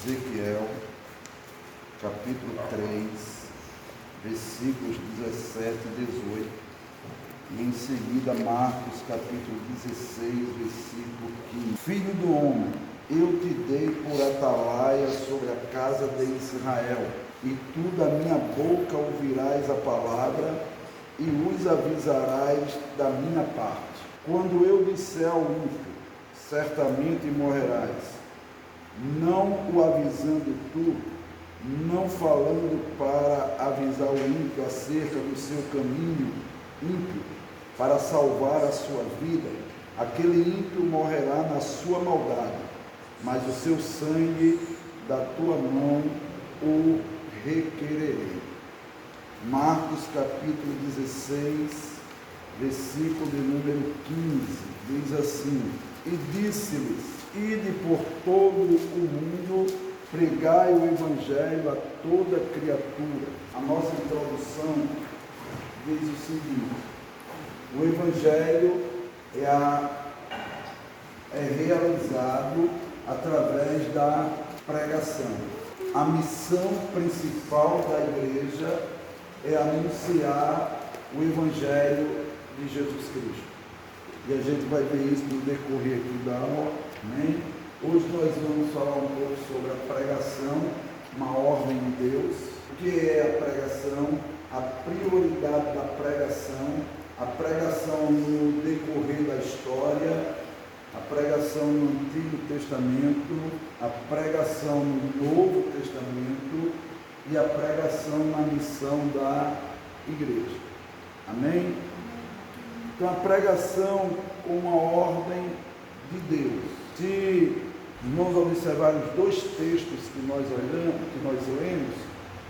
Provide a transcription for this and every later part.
Ezequiel, capítulo 3, versículos 17 e 18, e em seguida Marcos, capítulo 16, versículo 15. Filho do homem, eu te dei por atalaia sobre a casa de Israel, e tu da minha boca ouvirás a palavra, e os avisarás da minha parte. Quando eu disser ao ímpio, certamente morrerás, não o avisando tu, não falando para avisar o ímpio acerca do seu caminho ímpio, para salvar a sua vida, aquele ímpio morrerá na sua maldade, mas o seu sangue da tua mão o requererei. Marcos capítulo 16, versículo de número 15, diz assim: e disse-lhes: ide por todo o mundo, pregai o evangelho a toda criatura. A nossa introdução diz o seguinte: o evangelho é realizado através da pregação. A missão principal da igreja é anunciar o evangelho de Jesus Cristo. E a gente vai ver isso no decorrer aqui da aula, amém? Hoje nós vamos falar um pouco sobre a pregação, uma ordem de Deus. O que é a pregação? A prioridade da pregação, a pregação no decorrer da história, a pregação no Antigo Testamento, a pregação no Novo Testamento e a pregação na missão da igreja. Amém? Então, a pregação como uma ordem de Deus. Se nós observarmos os dois textos que nós lemos,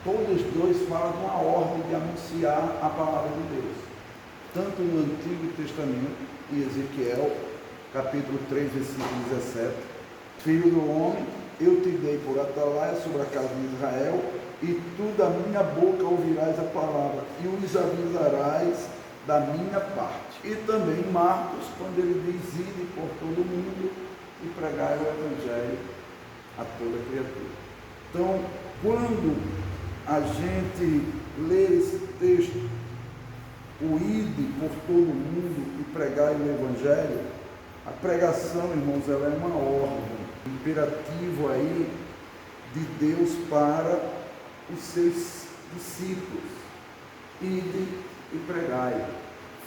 todos dois falam de uma ordem de anunciar a palavra de Deus. Tanto no Antigo Testamento, em Ezequiel, capítulo 3, versículo 17, Filho do homem, eu te dei por atalaia sobre a casa de Israel, e tu da minha boca ouvirás a palavra, e os avisarás da minha parte. E também Marcos, quando ele diz: ide por todo mundo e pregai o evangelho a toda criatura. Então, quando a gente lê esse texto, o ide por todo mundo e pregai o evangelho, a pregação, irmãos, ela é uma ordem, um imperativo aí de Deus para os seus discípulos. Ide e pregai,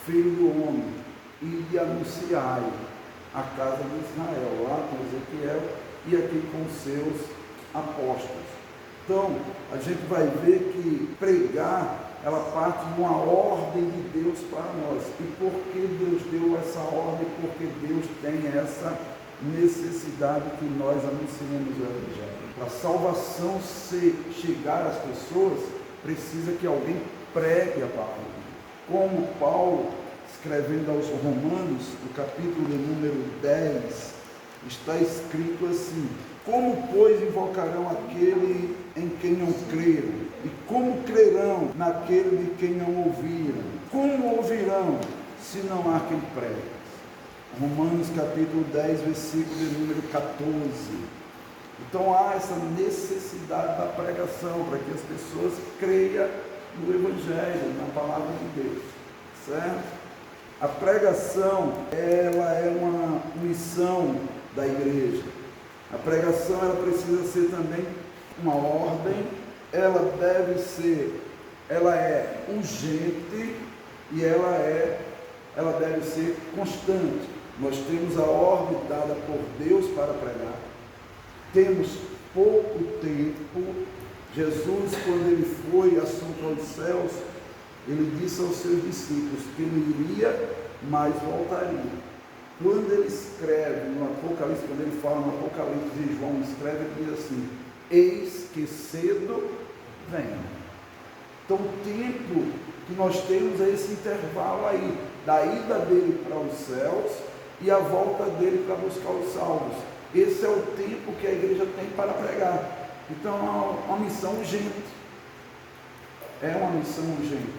filho do homem, ide e anunciai a casa de Israel, lá com Ezequiel e aqui com seus apóstolos. Então, a gente vai ver que pregar, ela parte de uma ordem de Deus para nós. E por que Deus deu essa ordem? Porque Deus tem essa necessidade que nós anunciemos o evangelho. Para a salvação chegar às pessoas, precisa que alguém pregue a palavra. Como Paulo, escrevendo aos Romanos, no capítulo de número 10, está escrito assim: como, pois, invocarão aquele em quem não creram? E como crerão naquele de quem não ouviram? Como ouvirão, se não há quem pregue? Romanos capítulo 10, versículo de número 14. Então há essa necessidade da pregação, para que as pessoas creiam no Evangelho, na palavra de Deus, certo? A pregação, ela é uma missão da igreja. A pregação, ela precisa ser também uma ordem, ela é urgente e ela deve ser constante. Nós temos a ordem dada por Deus para pregar, temos pouco tempo. Jesus, quando ele foi assunto aos céus, ele disse aos seus discípulos que ele iria, mas voltaria. Quando ele escreve no Apocalipse, quando ele fala no Apocalipse de João, escreve e diz assim: eis que cedo venho. Então o tempo que nós temos é esse intervalo aí, da ida dele para os céus e a volta dele para buscar os salvos. Esse é o tempo que a igreja tem para pregar. Então é uma missão urgente. É uma missão urgente.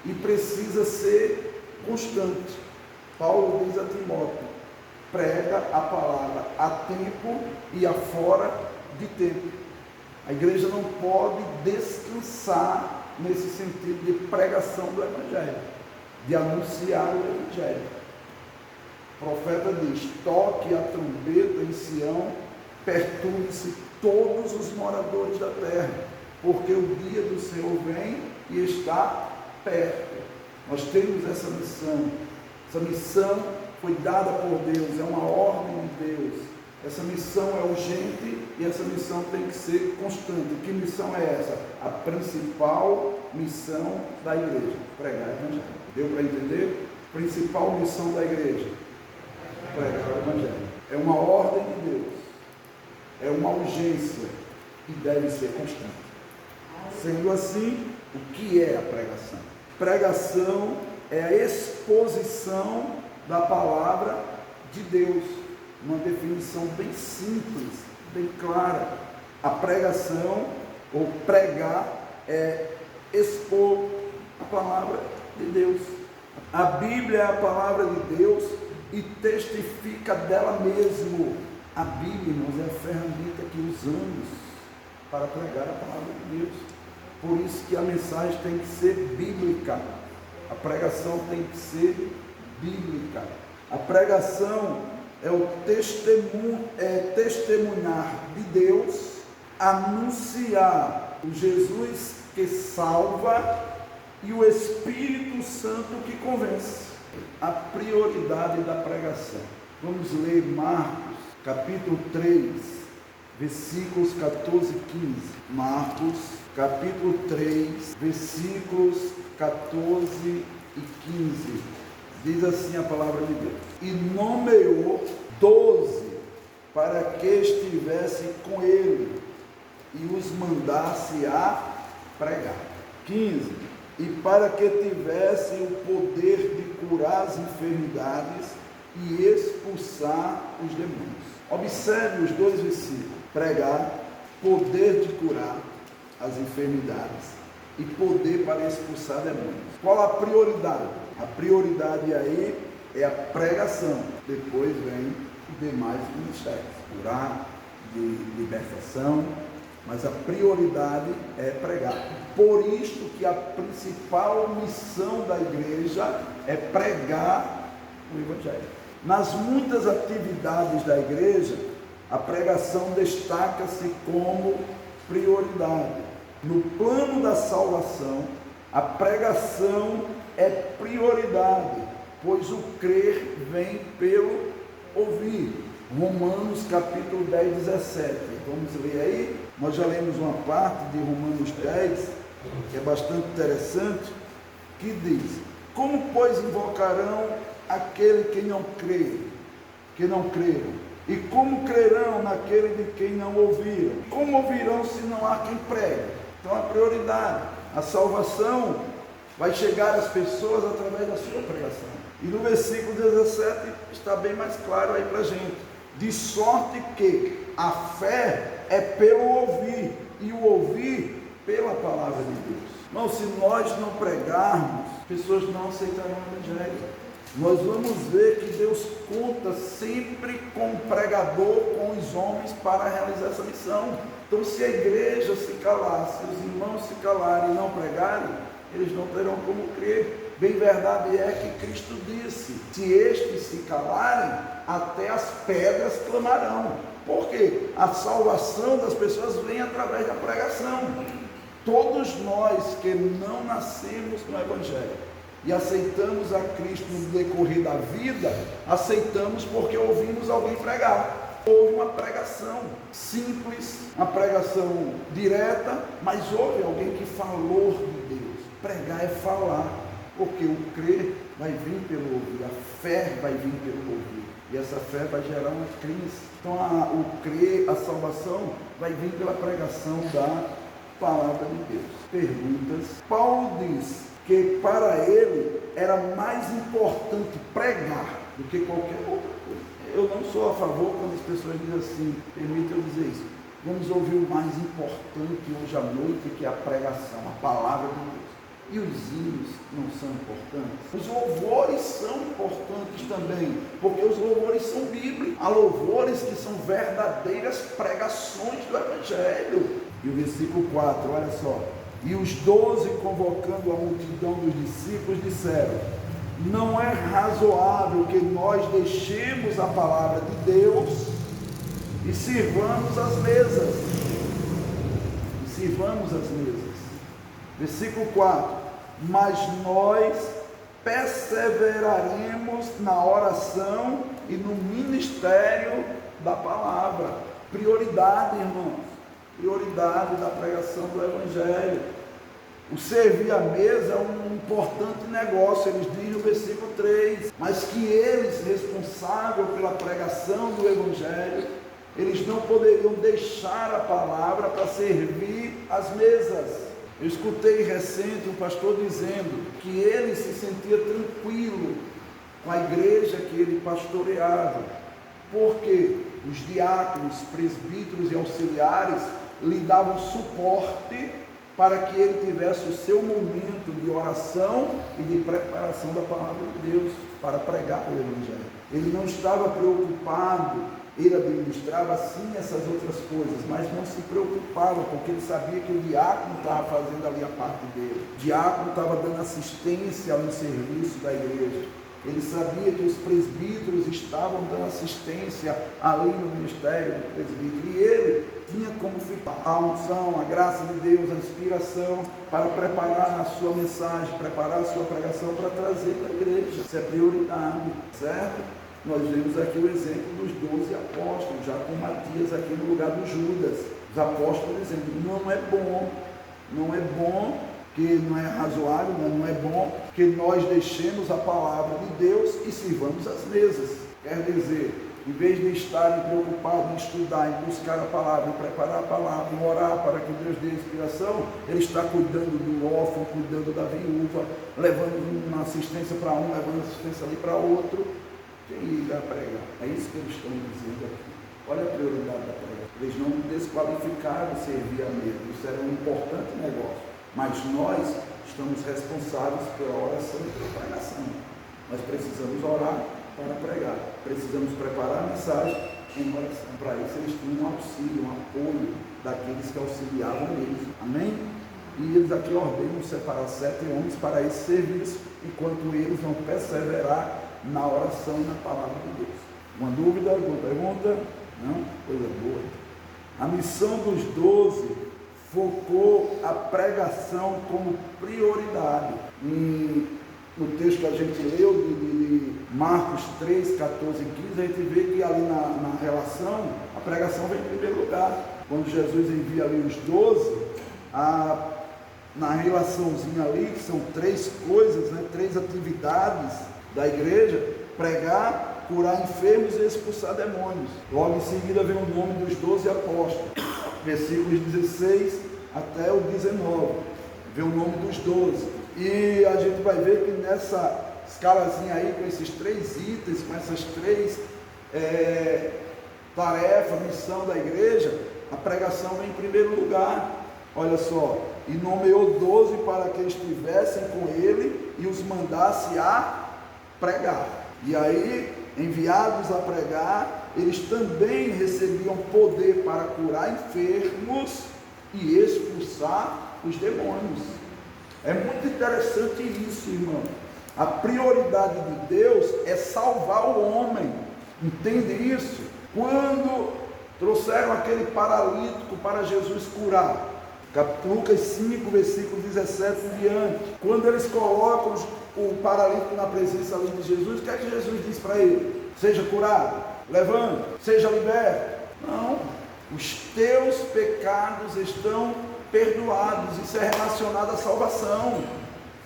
E precisa ser constante. Paulo diz a Timóteo: prega a palavra a tempo e a fora de tempo. A igreja não pode descansar nesse sentido de pregação do Evangelho, de anunciar o Evangelho. O profeta diz: toque a trombeta em Sião, perturbe-se todos os moradores da terra, porque o dia do Senhor vem e está perto. Nós temos essa missão foi dada por Deus, é uma ordem de Deus. Essa missão é urgente e essa missão tem que ser constante. Que missão é essa? A principal missão da igreja: pregar o Evangelho. Deu para entender? Principal missão da igreja: pregar o Evangelho. É uma ordem de Deus, é uma urgência e deve ser constante. Sendo assim, o que é a pregação? Pregação é a exposição da palavra de Deus. Uma definição bem simples, bem clara. A pregação, ou pregar, é expor a palavra de Deus. A Bíblia é a palavra de Deus e testifica dela mesmo. A Bíblia, irmãos, é a ferramenta que usamos para pregar a palavra de Deus. Por isso que a mensagem tem que ser bíblica. A pregação tem que ser bíblica. A pregação é o testemunhar de Deus, anunciar o Jesus que salva e o Espírito Santo que convence. A prioridade da pregação. Vamos ler Marcos, capítulo 3, versículos 14 e 15. Marcos, capítulo 3, versículos 14 e 15. Diz assim a palavra de Deus: e nomeou 12 para que estivessem com ele e os mandasse a pregar. 15. E para que tivessem o poder de curar as enfermidades e expulsar os demônios. Observe os dois versículos: pregar, poder de curar as enfermidades e poder para expulsar demônios. Qual a prioridade? A prioridade aí é a pregação. Depois vem os demais ministérios, curar, de libertação, mas a prioridade é pregar. Por isso que a principal missão da igreja é pregar o Evangelho. Nas muitas atividades da igreja, a pregação destaca-se como prioridade. No plano da salvação, a pregação é prioridade, pois o crer vem pelo ouvir. Romanos capítulo 10, 17. Vamos ler aí? Nós já lemos uma parte de Romanos 10, que é bastante interessante, que diz: como, pois, invocarão aquele que não crê, que não creram? E como crerão naquele de quem não ouviram? Como ouvirão se não há quem pregue? Então a prioridade, a salvação vai chegar às pessoas através da sua pregação. E no versículo 17 está bem mais claro aí para a gente: de sorte que a fé é pelo ouvir, e o ouvir pela palavra de Deus. Não, se nós não pregarmos, pessoas não aceitarão o Evangelho. Nós vamos ver que Deus conta sempre com o pregador, com os homens, para realizar essa missão. Então, se a igreja se calar, se os irmãos se calarem e não pregarem, eles não terão como crer. Bem verdade é que Cristo disse: se estes se calarem, até as pedras clamarão. Por quê? A salvação das pessoas vem através da pregação. Todos nós que não nascemos no Evangelho e aceitamos a Cristo no decorrer da vida, aceitamos porque ouvimos alguém pregar. Houve uma pregação simples, uma pregação direta, mas houve alguém que falou de Deus. Pregar é falar, porque o crer vai vir pelo ouvir, a fé vai vir pelo ouvir, e essa fé vai gerar uma crença. Então o crer, a salvação, vai vir pela pregação da palavra de Deus. Perguntas. Paulo diz que para ele era mais importante pregar do que qualquer outra coisa. Eu não sou a favor quando as pessoas dizem assim, permite eu dizer isso: vamos ouvir o mais importante hoje à noite, que é a pregação, a palavra de Deus. E os hinos não são importantes? Os louvores são importantes também, porque os louvores são bíblicos. Há louvores que são verdadeiras pregações do Evangelho. E o versículo 4, olha só. E os 12, convocando a multidão dos discípulos, disseram: não é razoável que nós deixemos a palavra de Deus e sirvamos as mesas. Versículo 4. Mas nós perseveraremos na oração e no ministério da palavra. Prioridade, irmãos. Prioridade da pregação do Evangelho. O servir à mesa é um importante negócio, eles dizem no versículo 3, mas que eles, responsáveis pela pregação do Evangelho, eles não poderiam deixar a palavra para servir às mesas. Eu escutei recente um pastor dizendo que ele se sentia tranquilo com a igreja que ele pastoreava, porque os diáconos, presbíteros e auxiliares lhe davam suporte para que ele tivesse o seu momento de oração e de preparação da palavra de Deus para pregar o Evangelho. Ele não estava preocupado, ele administrava sim essas outras coisas, mas não se preocupava, porque ele sabia que o diácono estava fazendo ali a parte dele. O diácono estava dando assistência no serviço da igreja. Ele sabia que os presbíteros estavam dando assistência ali no ministério do presbítero, e ele tinha como ficar a unção, a graça de Deus, a inspiração para preparar a sua mensagem, preparar a sua pregação para trazer para a igreja. Isso é prioridade, certo? Nós vemos aqui o exemplo dos 12 apóstolos, já com Matias aqui no lugar do Judas. Os apóstolos dizendo: não é bom, que não é razoável, não é bom que nós deixemos a palavra de Deus e sirvamos as mesas. Quer dizer, em vez de estarem preocupados em estudar, em buscar a palavra, em preparar a palavra, em orar para que Deus dê inspiração, ele está cuidando do órfão, cuidando da viúva, levando uma assistência para um, levando assistência ali para outro. Quem irá pregar? É isso que eles estão dizendo aqui. Olha a prioridade da pregação. Eles não desqualificaram servir a mesa. Isso era um importante negócio. Mas nós estamos responsáveis pela oração e pela pregação. Nós precisamos orar para pregar. Precisamos preparar a mensagem em oração. Para isso eles tinham um auxílio, um apoio daqueles que auxiliavam eles. Amém? E eles aqui ordenam separar 7 homens para esse serviço, enquanto eles vão perseverar na oração e na palavra de Deus. Uma dúvida? Alguma pergunta? Não? Coisa boa. A missão dos 12 focou a pregação como prioridade. No texto que a gente leu, de Marcos 3, 14 e 15, a gente vê que ali na relação, a pregação vem em primeiro lugar. Quando Jesus envia ali os 12, na relaçãozinha ali, que são 3 coisas, 3 atividades da igreja: pregar, curar enfermos e expulsar demônios. Logo em seguida vem o nome dos 12 apóstolos, versículos 16 até o 19, vem o nome dos 12, e a gente vai ver que nessa escalazinha aí, com esses 3 itens, com essas 3 tarefas, missão da igreja, a pregação vem em primeiro lugar. Olha só: e nomeou 12 para que estivessem com ele e os mandasse a pregar. E aí, enviados a pregar, eles também recebiam poder para curar enfermos e expulsar os demônios. É muito interessante isso, irmão. A prioridade de Deus é salvar o homem. Entende isso? Quando trouxeram aquele paralítico para Jesus curar, Lucas 5, versículo 17 em diante, quando eles colocam o paralítico na presença ali de Jesus, o que é que Jesus diz para ele? Seja curado, levante, seja liberto. Não, os teus pecados estão perdoados. Isso é relacionado à salvação.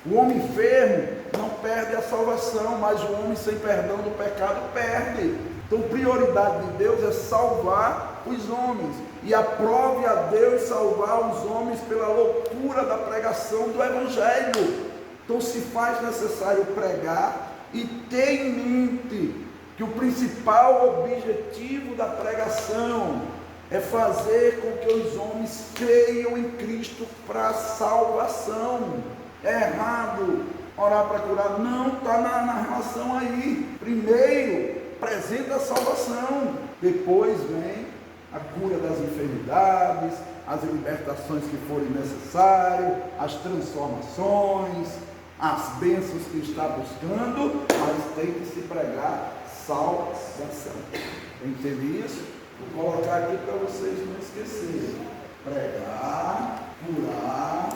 O homem enfermo não perde a salvação, mas o homem sem perdão do pecado perde. Então, prioridade de Deus é salvar os homens, e aprove a Deus salvar os homens pela loucura da pregação do Evangelho. Então, se faz necessário pregar e ter em mente que o principal objetivo da pregação é fazer com que os homens creiam em Cristo para a salvação. é errado orar para curar. Não, está na relação aí. Primeiro, apresenta a salvação. Depois vem a cura das enfermidades, as libertações que forem necessárias, as transformações, as bênçãos que está buscando, mas tem que se pregar salvação. Entende isso? Vou colocar aqui para vocês não esquecerem. Pregar, curar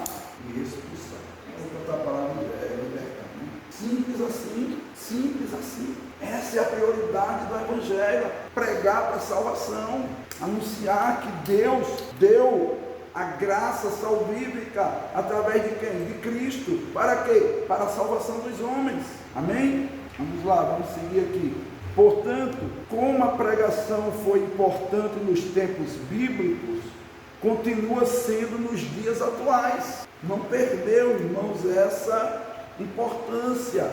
e expulsar. Outra palavra é libertar. Né? Simples assim, simples assim. Essa é a prioridade do Evangelho. Pregar para a salvação. Anunciar que Deus deu a graça salvífica através de quem? De Cristo. Para quê? Para a salvação dos homens. Amém? Vamos lá, vamos seguir aqui. Portanto, como a pregação foi importante nos tempos bíblicos, continua sendo nos dias atuais. Não perdeu, irmãos, essa importância,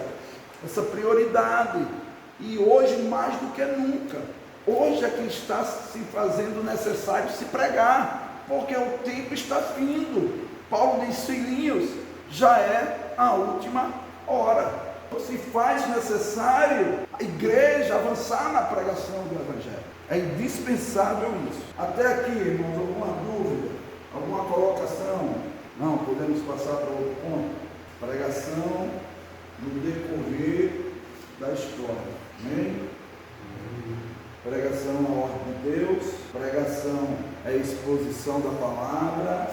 essa prioridade. E hoje mais do que nunca. Hoje é que está se fazendo necessário se pregar, porque o tempo está findo. Paulo diz, filhinhos, já é a última hora. Se faz necessário a igreja avançar na pregação do Evangelho. É indispensável isso. Até aqui, irmãos, alguma dúvida? Alguma colocação? Não, podemos passar para outro ponto. Pregação no decorrer da história. Amém? Pregação à ordem de Deus. Pregação é a exposição da palavra.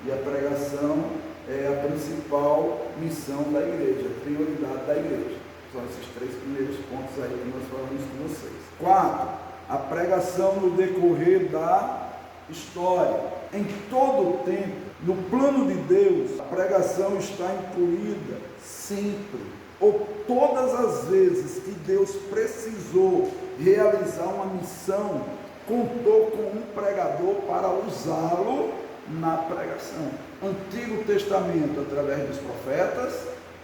E a pregação é a principal missão da igreja, a prioridade da igreja. São esses 3 primeiros pontos aí que nós falamos com vocês. 4. A pregação no decorrer da história. Em todo o tempo, no plano de Deus, a pregação está incluída sempre, ou todas as vezes que Deus precisou realizar uma missão, contou com um pregador para usá-lo na pregação. Antigo Testamento através dos profetas,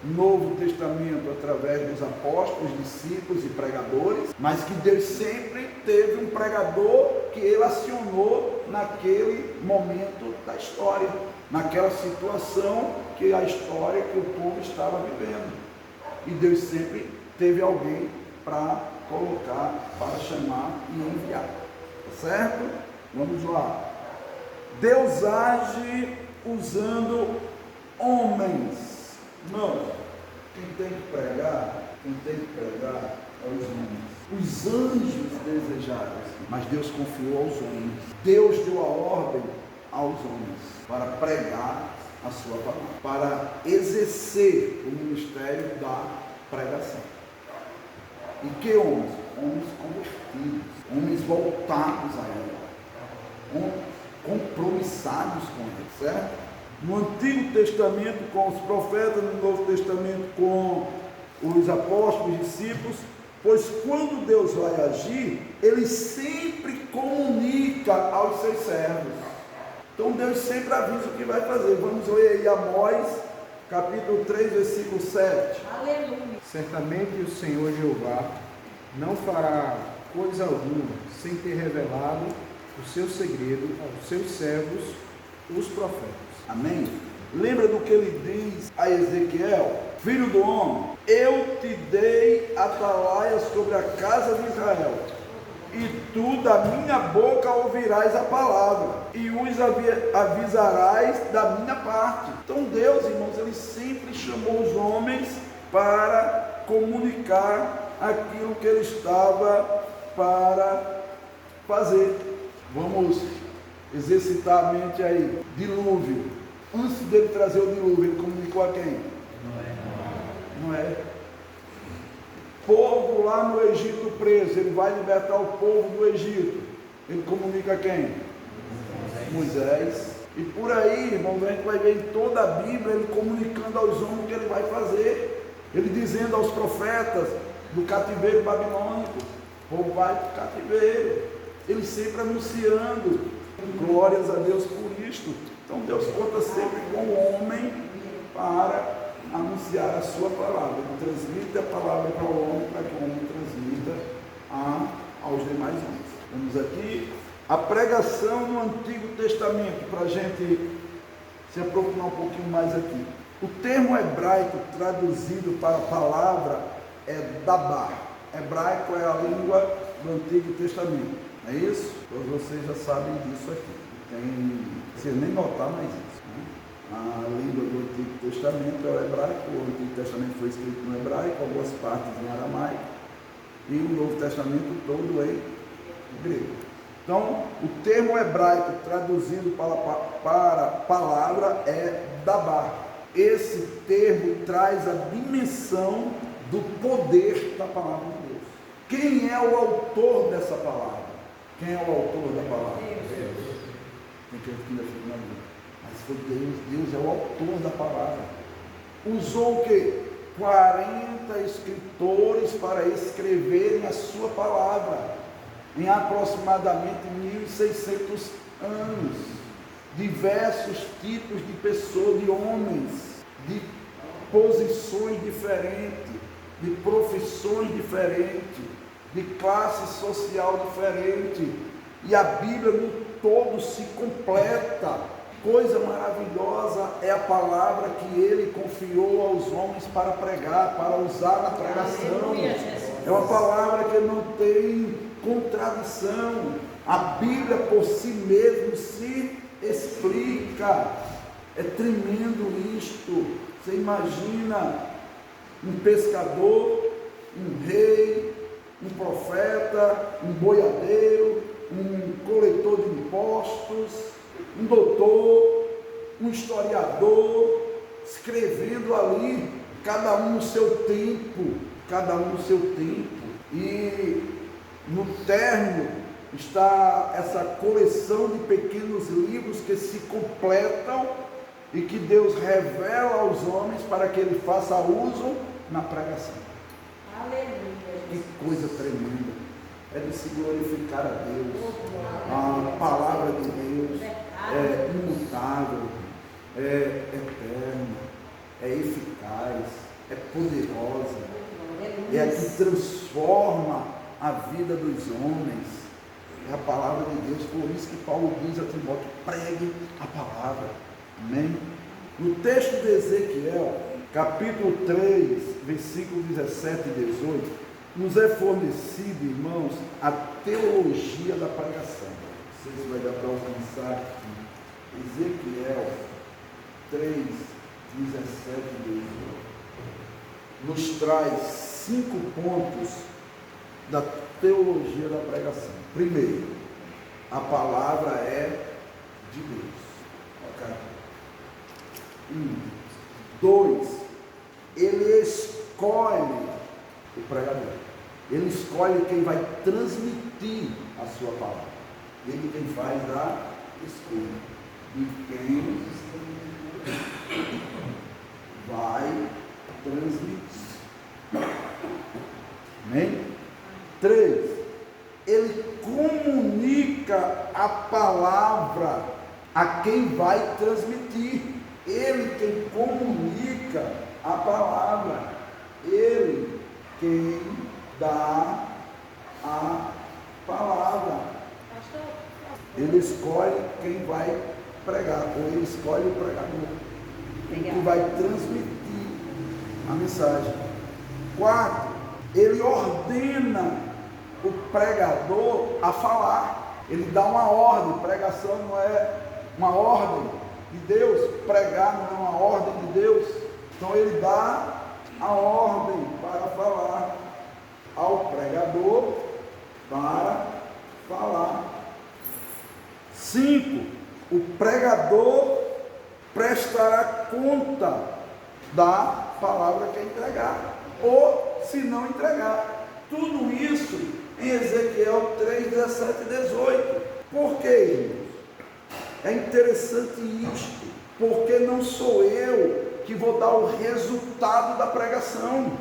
Novo Testamento através dos apóstolos, discípulos e pregadores, mas que Deus sempre teve um pregador que ele acionou naquele momento da história, naquela situação que a história que o povo estava vivendo. E Deus sempre teve alguém para colocar, para chamar e enviar. Tá certo? Vamos lá. Deus age usando homens. Não, quem tem que pregar é os homens. Os anjos desejaram, mas Deus confiou aos homens. Deus deu a ordem aos homens para pregar a sua palavra, para exercer o ministério da pregação. E que homens? Homens convertidos, homens voltados a Ele, compromissados com Ele, certo? No Antigo Testamento com os profetas, no Novo Testamento com os apóstolos, discípulos, pois quando Deus vai agir, Ele sempre comunica aos seus servos. Então Deus sempre avisa o que vai fazer. Vamos ler aí Amós, capítulo 3, versículo 7. Aleluia. Certamente o Senhor Jeová não fará coisa alguma sem ter revelado o seu segredo aos seus servos, os profetas. Amém? Lembra do que ele diz a Ezequiel? Filho do homem, eu te dei atalaia sobre a casa de Israel, e tu da minha boca ouvirás a palavra, e os avisarás da minha parte. Então Deus, irmãos, ele sempre chamou os homens para comunicar aquilo que ele estava para fazer. Vamos exercitar a mente aí. Dilúvio. Antes dele trazer o dilúvio, ele comunicou a quem? Noé. Povo lá no Egito preso, ele vai libertar o povo do Egito. Ele comunica a quem? Moisés. E por aí, irmãos, a gente vai ver em toda a Bíblia ele comunicando aos homens o que ele vai fazer. Ele dizendo aos profetas do cativeiro babilônico: o povo vai para o cativeiro. Ele sempre anunciando. Glórias a Deus por isto. Então Deus conta sempre com o homem para anunciar a sua palavra. Ele transmite a palavra para o homem, para que o homem transmita aos demais homens. Vamos aqui. A pregação no Antigo Testamento, para a gente se aprofundar um pouquinho mais aqui. O termo hebraico traduzido para a palavra é dabar. Hebraico é a língua do Antigo Testamento. É isso? Todos vocês já sabem disso aqui. Não precisa nem notar mais isso. Né? A língua do Antigo Testamento é o hebraico. O Antigo Testamento foi escrito no hebraico, algumas partes em aramaico. E o Novo Testamento todo em grego. Então, o termo hebraico traduzido para palavra é dabar. Esse termo traz a dimensão do poder da palavra de Deus. Quem é o autor dessa palavra? Quem é o autor da palavra? Deus. Tem que ainda fica na dúvida. Mas foi Deus. Deus é o autor da palavra. Usou o quê? 40 escritores para escreverem a sua palavra. Em aproximadamente 1.600 anos. Diversos tipos de pessoas, de homens, de posições diferentes, de profissões diferentes, de classe social diferente. E a Bíblia no todo se completa. Coisa maravilhosa é a palavra que ele confiou aos homens para pregar, para usar na pregação. É uma palavra que não tem contradição. A Bíblia por si mesmo se explica. É tremendo isto. Você imagina um pescador, um rei, um profeta, um boiadeiro, um coletor de impostos, um doutor, um historiador, escrevendo ali, cada um no seu tempo, e no término está essa coleção de pequenos livros que se completam e que Deus revela aos homens para que ele faça uso na pregação. Aleluia. Que coisa tremenda! É de se glorificar a Deus. A palavra de Deus é imutável, é eterna, é eficaz, é poderosa, é a que transforma a vida dos homens. É a palavra de Deus. Por isso que Paulo diz a Timóteo: pregue a palavra. Amém? No texto de Ezequiel, capítulo 3, versículos 17 e 18, nos é fornecido, irmãos, a teologia da pregação. Não sei se vai dar para alcançar aqui. Ezequiel 3, 17 e 18 nos traz 5 pontos da teologia da pregação. Primeiro, a palavra é de Deus. Ok? 2, ele escolhe o pregador. Ele escolhe quem vai transmitir a sua palavra. Ele quem faz a escolha de quem vai transmitir. Amém? 3, ele comunica a palavra a quem vai transmitir. Ele quem comunica a palavra. Ele quem dá a palavra. Ele escolhe quem vai pregar, ou ele escolhe o pregador, que vai transmitir a mensagem. 4, ele ordena o pregador a falar. Ele dá uma ordem. Pregação não é uma ordem de Deus, pregar não é uma ordem de Deus. Então ele dá a ordem para falar ao pregador para falar. 5, o pregador prestará conta da palavra que entregar, ou se não entregar. Tudo isso em Ezequiel 3, 17 e 18. Por quê, irmãos? É interessante isto, porque não sou eu que vou dar o resultado da pregação.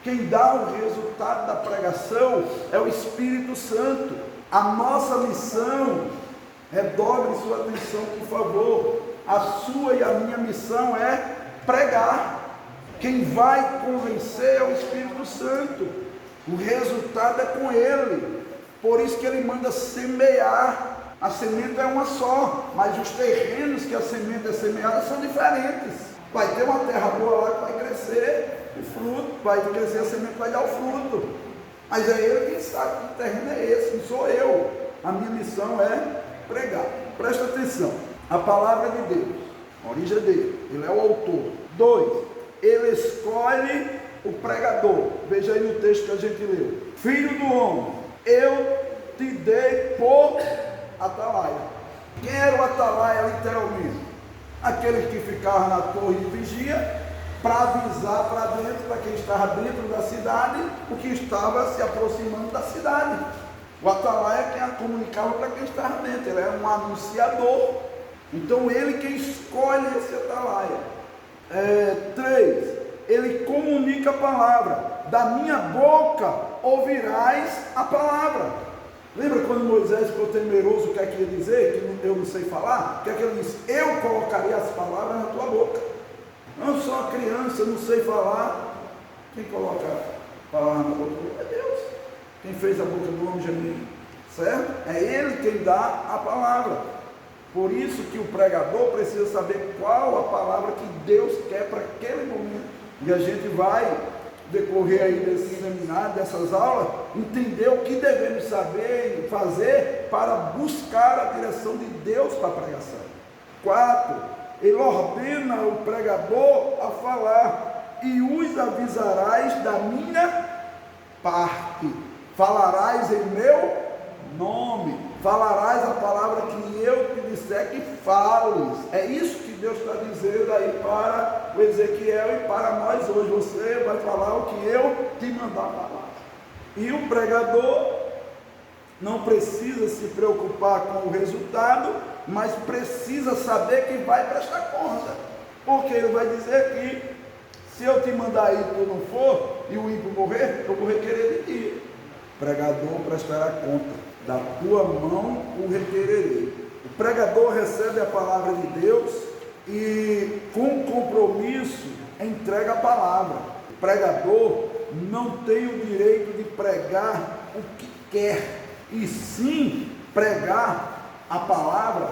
Quem dá o resultado da pregação é o Espírito Santo. A nossa missão, redobre sua atenção, por favor, a sua e a minha missão é pregar. Quem vai convencer é o Espírito Santo. O resultado é com ele. Por isso que ele manda semear. A semente é uma só, mas os terrenos que a semente é semeada são diferentes. Vai ter uma terra boa lá que vai crescer o fruto, vai crescer a semente, vai dar o fruto. Mas é ele quem sabe que terreno é esse, não sou eu. A minha missão é pregar. Presta atenção. A palavra de Deus, a origem dele, ele é o autor. 2, ele escolhe o pregador. Veja aí no texto que a gente leu. Filho do homem, eu te dei por atalaia. Quem era o atalaia literalmente? Aquele que ficava na torre de vigia para avisar para dentro, para quem estava dentro da cidade, o que estava se aproximando da cidade. O atalaia é quem comunicava para quem estava dentro, ele era um anunciador. Então ele quem escolhe esse atalaia. 3, ele comunica a palavra. Da minha boca ouvirás a palavra. Lembra quando Moisés ficou temeroso, o que é que ia dizer? Que eu não sei falar? O que é que ele disse? Eu colocaria as palavras na tua boca. Não sou uma criança, não sei falar. Quem coloca a palavra na boca é Deus. Quem fez a boca do homem genuíno, certo? É ele quem dá a palavra. Por isso que o pregador precisa saber qual a palavra que Deus quer para aquele momento. E a gente vai decorrer aí desse seminário, dessas aulas, entender o que devemos saber e fazer para buscar a direção de Deus para a pregação. 4, ele ordena o pregador a falar, e os avisarás da minha parte, falarás em meu nome, falarás a palavra que eu te disser que fales. É isso que Deus está dizendo aí para o Ezequiel e para nós hoje. Você vai falar o que eu te mandar falar. E o pregador não precisa se preocupar com o resultado, mas precisa saber que vai prestar conta, porque ele vai dizer que se eu te mandar ir e tu não for, e o ímpio morrer, eu vou requerer de ti. O pregador prestará conta. Da tua mão o requererei. O pregador recebe a palavra de Deus e com compromisso entrega a palavra. O pregador não tem o direito de pregar o que quer, e sim pregar a palavra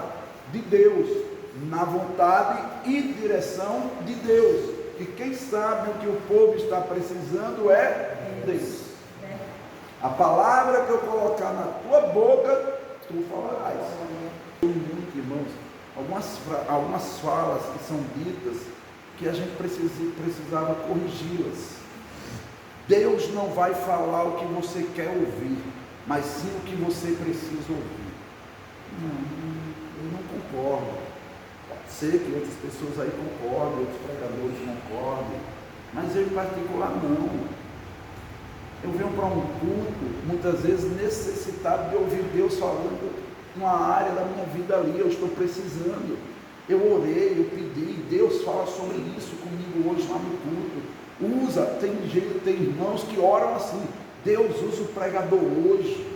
de Deus, na vontade e direção de Deus. E quem sabe o que o povo está precisando é Deus. A palavra que eu colocar na tua boca, tu falarás. Muito, irmãos, algumas falas que são ditas que a gente precisava corrigi-las. Deus não vai falar o que você quer ouvir, mas sim o que você precisa ouvir. Eu não concordo. Pode ser que outras pessoas aí concordem, outros pregadores concordem, mas eu em particular não. Eu venho para um culto, muitas vezes necessitado de ouvir Deus falando uma área da minha vida ali, eu estou precisando. Eu orei, eu pedi, Deus fala sobre isso comigo hoje lá no culto. Tem irmãos que oram assim, Deus usa o pregador hoje,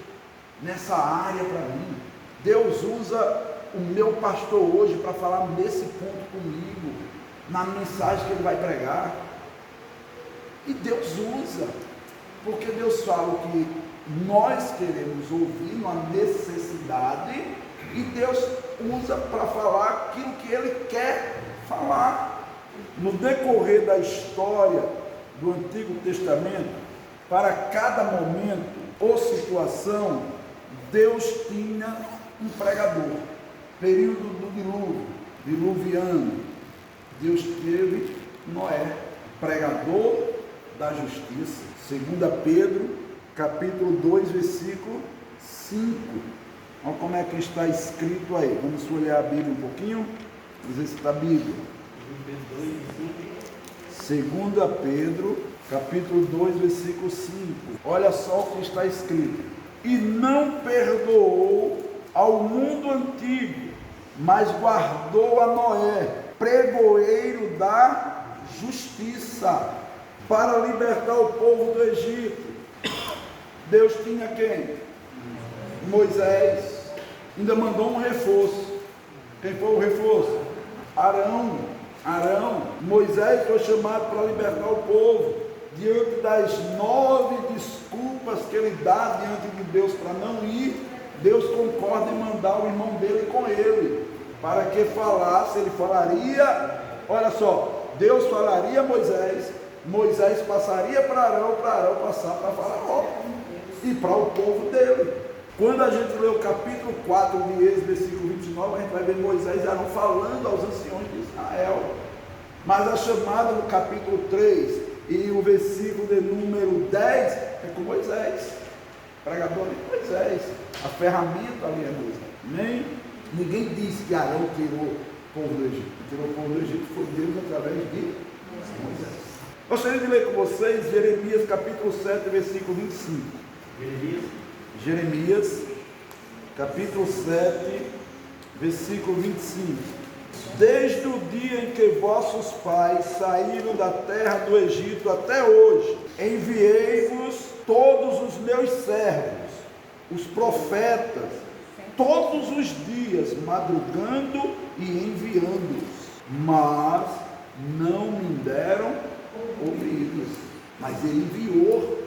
nessa área para mim. Deus usa o meu pastor hoje para falar nesse ponto comigo, na mensagem que ele vai pregar. E Deus usa. Porque Deus fala o que nós queremos ouvir, uma necessidade, e Deus usa para falar aquilo que Ele quer falar. No decorrer da história do Antigo Testamento, para cada momento ou situação, Deus tinha um pregador. Período do dilúvio, diluviano, Deus teve Noé, pregador da justiça. 2 Pedro, capítulo 2, versículo 5. Olha como é que está escrito aí. Vamos olhar a Bíblia um pouquinho. Vamos ver se está a Bíblia. 2 Pedro, capítulo 2, versículo 5. Olha só o que está escrito. E não perdoou ao mundo antigo, mas guardou a Noé, pregoeiro da justiça, para libertar o povo do Egito. Deus tinha quem? Moisés. Ainda mandou um reforço. Quem foi o reforço? Arão. Moisés foi chamado para libertar o povo. Diante das 9 desculpas que ele dá diante de Deus para não ir, Deus concorda em mandar o irmão dele com ele, para que falasse. Ele falaria, olha só, Deus falaria a Moisés, Moisés passaria para Arão passar para Faraó e para o povo dele. Quando a gente lê o capítulo 4 de Êxodo, versículo 29, a gente vai ver Moisés e Arão falando aos anciões de Israel. Mas a chamada no capítulo 3 e o versículo de número 10 é com Moisés. O pregador ali é Moisés. A ferramenta ali é Moisés. Ninguém disse que Arão tirou o povo do Egito. Quem tirou o povo do Egito foi Deus através de Moisés. Gostaria de ler com vocês Jeremias capítulo 7, versículo 25. Jeremias capítulo 7, versículo 25. Desde o dia em que vossos pais saíram da terra do Egito até hoje, enviei-vos todos os meus servos, os profetas, todos os dias, madrugando e enviando-os, mas não me deram ouvidos. Mas ele enviou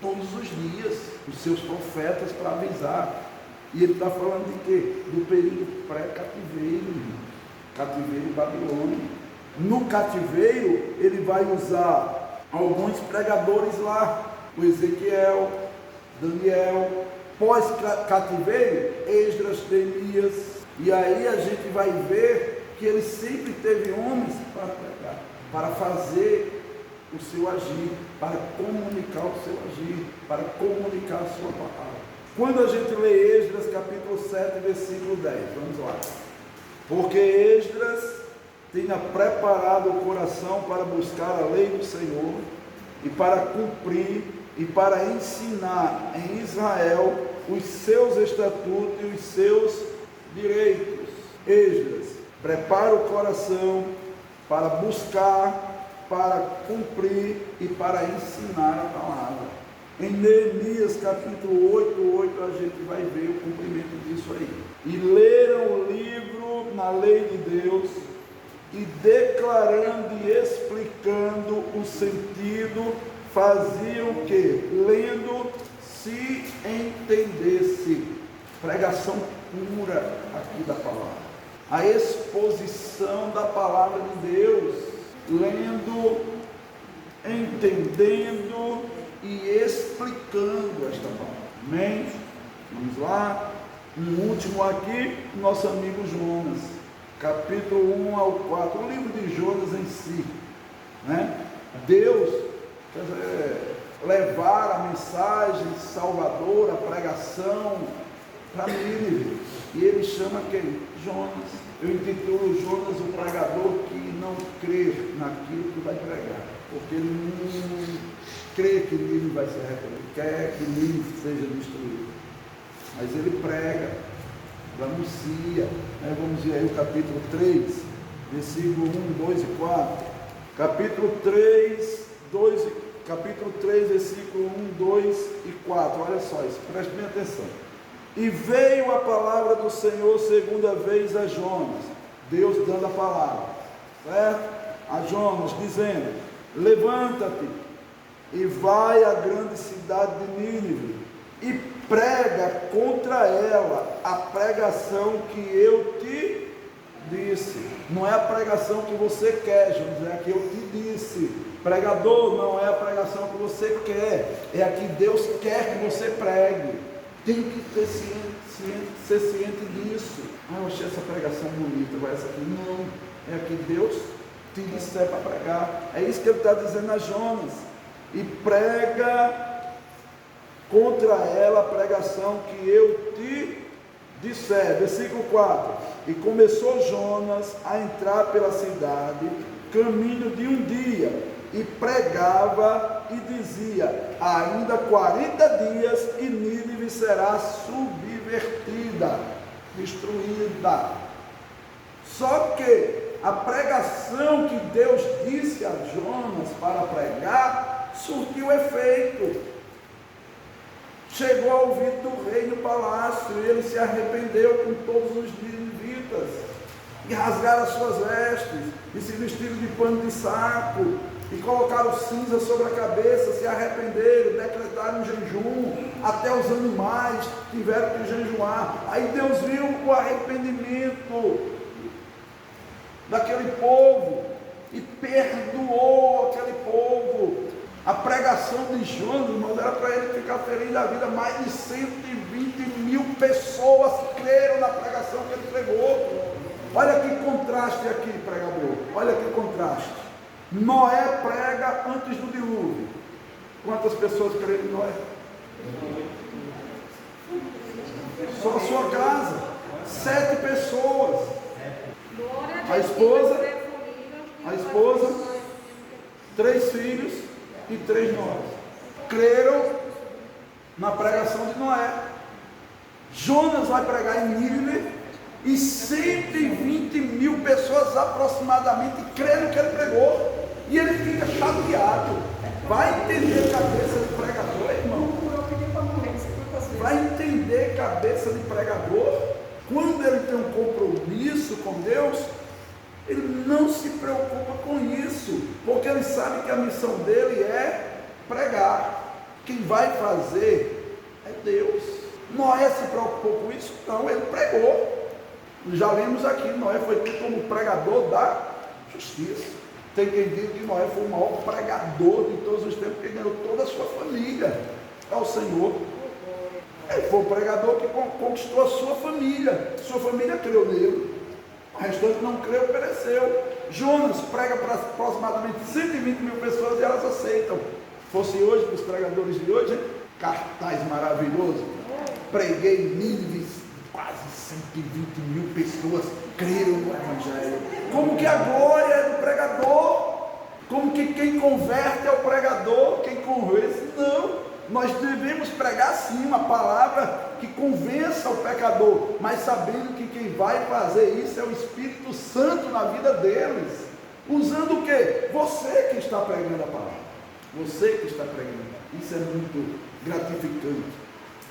todos os dias os seus profetas para avisar. E ele está falando de quê? Do período pré-cativeiro, cativeiro babilônico. No cativeiro, ele vai usar alguns pregadores lá, o Ezequiel, Daniel. Pós-cativeiro, Esdras, Neemias. E aí a gente vai ver que ele sempre teve homens para pregar, para fazer o seu agir, para comunicar o seu agir, para comunicar a sua palavra. Quando a gente lê Esdras capítulo 7, versículo 10, vamos lá. Porque Esdras tinha preparado o coração para buscar a lei do Senhor e para cumprir e para ensinar em Israel os seus estatutos e os seus direitos. Esdras prepara o coração para buscar, para cumprir e para ensinar a palavra. Em Neemias capítulo 8, a gente vai ver o cumprimento disso aí. E leram o livro na lei de Deus, e declarando e explicando o sentido, faziam o que? Lendo, se entendesse. Pregação pura aqui da palavra. A exposição da palavra de Deus, lendo, entendendo e explicando esta palavra. Amém? Vamos lá. Um último aqui, nosso amigo Jonas, capítulo 1 ao 4, o livro de Jonas em si, né? Deus quer dizer, levar a mensagem salvadora, a pregação para Nínive, e ele chama quem? Jonas. Eu intitulo Jonas o pregador que não crê naquilo que vai pregar, porque ele não crê que Nínive vai se arrepender, quer que Nínive seja destruído, mas ele prega, anuncia, né? Vamos ver aí o capítulo 3, versículo 1, 2 e 4, capítulo 3, versículo 1, 2 e 4, olha só isso, preste bem atenção. E veio a palavra do Senhor segunda vez a Jonas, Deus dando a palavra, certo? A Jonas, dizendo: levanta-te e vai à grande cidade de Nínive e prega contra ela a pregação que eu te disse. Não é a pregação que você quer, Jonas, é a que eu te disse. Pregador, não é a pregação que você quer, é a que Deus quer que você pregue. Tem que ser ciente disso. Eu achei essa pregação bonita, agora essa aqui não, é a que Deus te disser para pregar. É isso que ele está dizendo a Jonas. E prega contra ela a pregação que eu te disser. Versículo 4. E começou Jonas a entrar pela cidade, caminho de um dia, e pregava e dizia: ainda 40 dias e Nínive será subvertida, destruída. Só que a pregação que Deus disse a Jonas para pregar surtiu efeito. Chegou ao ouvido do rei no palácio, e ele se arrependeu com todos os ninivitas, e rasgaram as suas vestes, e se vestiram de pano de saco, e colocaram cinza sobre a cabeça, se arrependeram, decretaram jejum, até os animais tiveram que jejuar. Aí Deus viu o arrependimento daquele povo, e perdoou aquele povo. A pregação de Jonas, irmãos, era para ele ficar feliz da vida. Mais de 120.000 pessoas creram na pregação que ele pregou. Olha que contraste aqui, pregador. Olha que contraste. Noé prega antes do dilúvio. Quantas pessoas creram em Noé? Só a sua casa. 7 pessoas. A esposa, 3 filhos e 3 nós. Creram na pregação de Noé. Jonas vai pregar em Nínive e 120.000 pessoas aproximadamente creram que ele pregou. E ele fica chateado. Vai entender cabeça de pregador, irmão? Vai entender cabeça de pregador? Quando ele tem um compromisso com Deus, ele não se preocupa com isso, porque ele sabe que a missão dele é pregar. Quem vai fazer é Deus. Noé se preocupou com isso? Não, ele pregou. Já lemos aqui, Noé foi tido como pregador da justiça. Tem quem diga que Noé foi o maior pregador de todos os tempos, que ganhou toda a sua família ao Senhor. Ele foi o pregador que conquistou a sua família. Sua família creu nele. O restante não creu, pereceu. Jonas prega para aproximadamente 120.000 pessoas e elas aceitam. Fosse hoje, para os pregadores de hoje, cartaz maravilhoso. Preguei em Nínive, quase 120.000 pessoas creram no Evangelho. Como que a glória é do pregador? Como que quem converte é o pregador? Quem convence? Não. Nós devemos pregar sim uma palavra que convença o pecador, mas sabendo que quem vai fazer isso é o Espírito Santo na vida deles. Usando o quê? Você que está pregando a palavra. Você que está pregando. Isso é muito gratificante.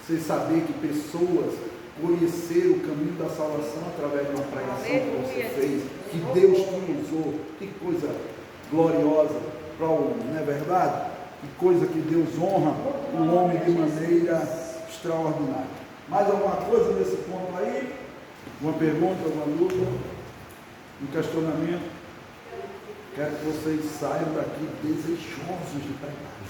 Você saber que pessoas conheceram o caminho da salvação através de uma pregação que você fez, que Deus te usou. Que coisa gloriosa para o homem, não é verdade? Que coisa que Deus honra o homem de maneira extraordinária. Mais alguma coisa nesse ponto aí? Uma pergunta, uma dúvida? Um questionamento? Quero que vocês saiam daqui desejosos de pregar.